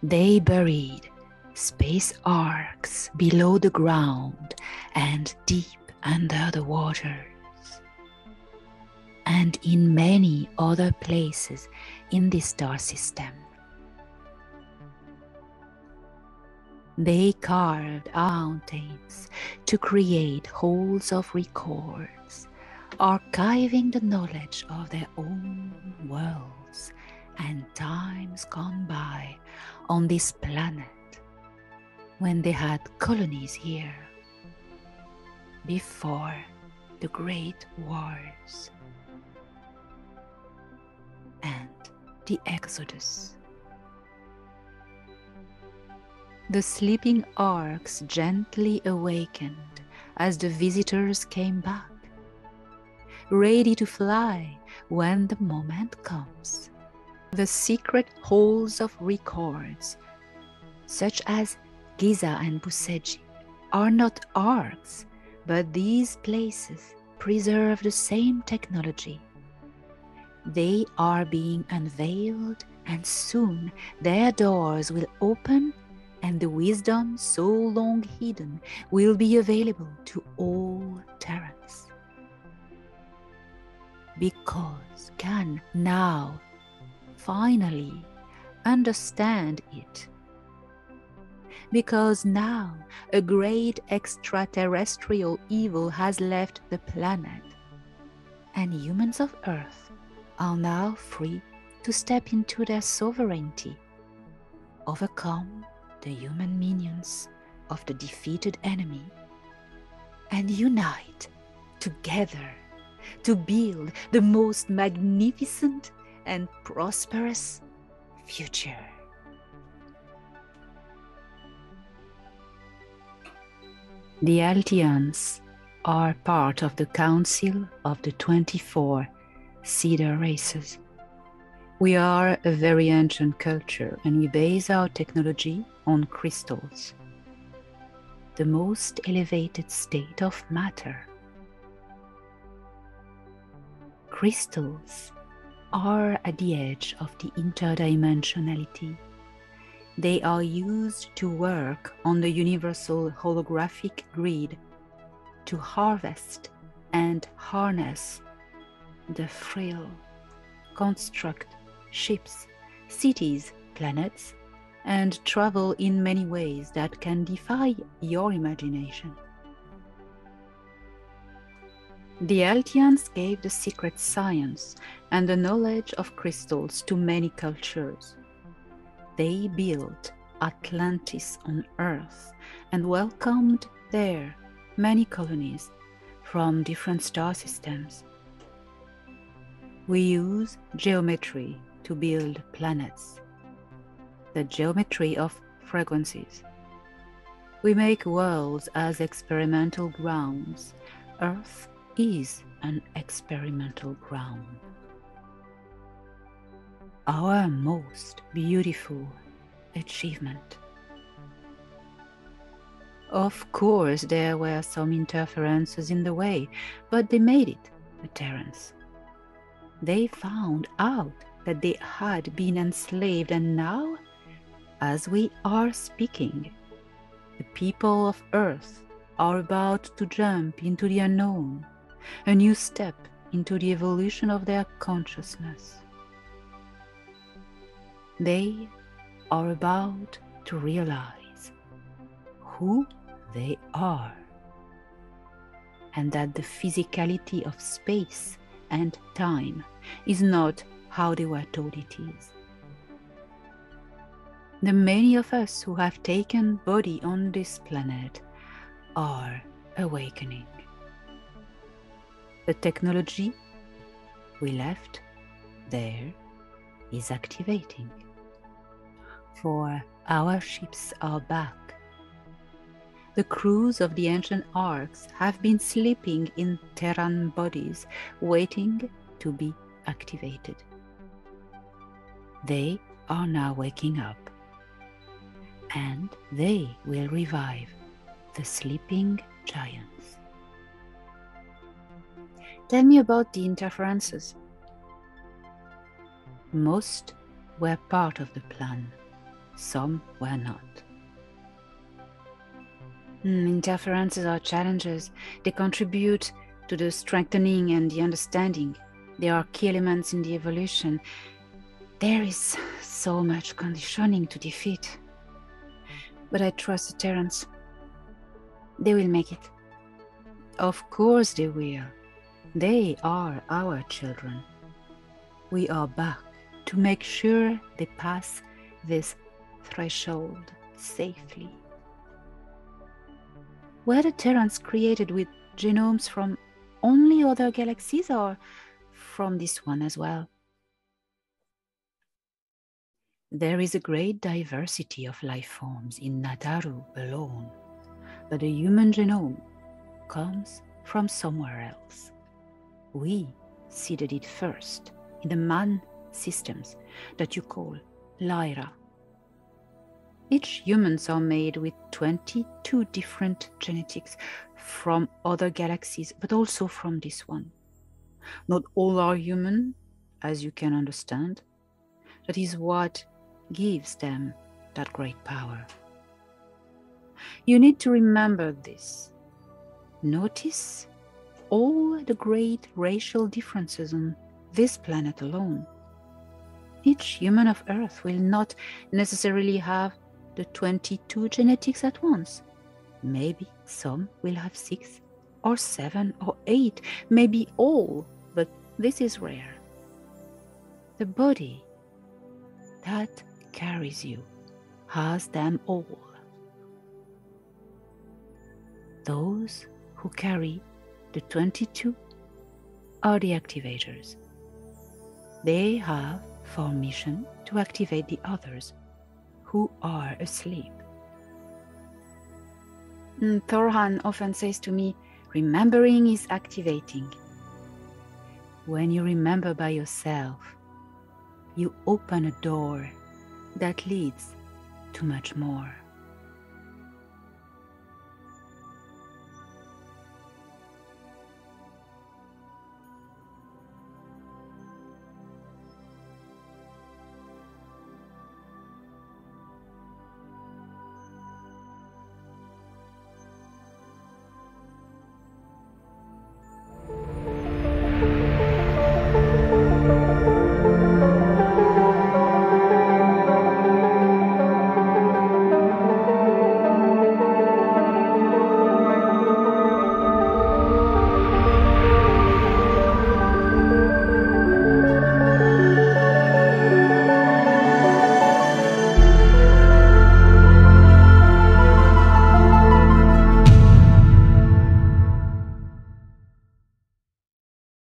They buried space arcs below the ground and deep under the waters, and in many other places in the star system. They carved mountains to create halls of records, archiving the knowledge of their own worlds and times gone by on this planet when they had colonies here before the Great Wars and the Exodus. The sleeping arcs gently awakened as the visitors came back, ready to fly when the moment comes. The secret halls of records, such as Giza and Buseji, are not arcs, but these places preserve the same technology. They are being unveiled, and soon their doors will open and the wisdom so long hidden will be available to all Terrans. Because can now finally understand it. Because now a great extraterrestrial evil has left the planet, and humans of Earth are now free to step into their sovereignty, overcome the human minions of the defeated enemy, and unite together to build the most magnificent and prosperous future. The Altians are part of the Council of the 24 Cedar races. We are a very ancient culture, and we base our technology on crystals, the most elevated state of matter. Crystals are at the edge of the interdimensionality. They are used to work on the universal holographic grid to harvest and harness the frail, construct ships, cities, planets, and travel in many ways that can defy your imagination. The Altians gave the secret science and the knowledge of crystals to many cultures. They built Atlantis on Earth and welcomed there many colonies from different star systems. We use geometry to build planets, the geometry of frequencies. We make worlds as experimental grounds. Earth is an experimental ground. Our most beautiful achievement. Of course, there were some interferences in the way, but they made it, the Terrans. They found out that they had been enslaved, and now, as we are speaking, the people of Earth are about to jump into the unknown, a new step into the evolution of their consciousness. They are about to realize who they are, and that the physicality of space and time is not how they were told it is. The many of us who have taken body on this planet are awakening. The technology we left there is activating. For our ships are back. The crews of the ancient arcs have been sleeping in Terran bodies, waiting to be activated. They are now waking up, and they will revive the sleeping giants. Tell me about the interferences. Most were part of the plan. some were not. Interferences are challenges. They contribute to the strengthening and the understanding. They are key elements in the evolution. There is so much conditioning to defeat. But I trust the Terrans. They will make it. Of course they will. They are our children. We are back to make sure they pass this threshold safely. Were the Terrans created with genomes from only other galaxies or from this one as well? There is a great diversity of life forms in Nataru alone, but the human genome comes from somewhere else. We seeded it first in the man systems that you call Lyra. Each humans are made with 22 different genetics from other galaxies, but also from this one. Not all are human, as you can understand. That is what gives them that great power. You need to remember this. Notice all the great racial differences on this planet alone. Each human of Earth will not necessarily have the 22 genetics at once. Maybe some will have 6 or 7 or 8, maybe all, but this is rare. The body that carries you has them all. Those who carry the 22 are the activators. They have for mission to activate the others who are asleep. Thorhan often says to me, remembering is activating. When you remember by yourself, you open a door that leads to much more.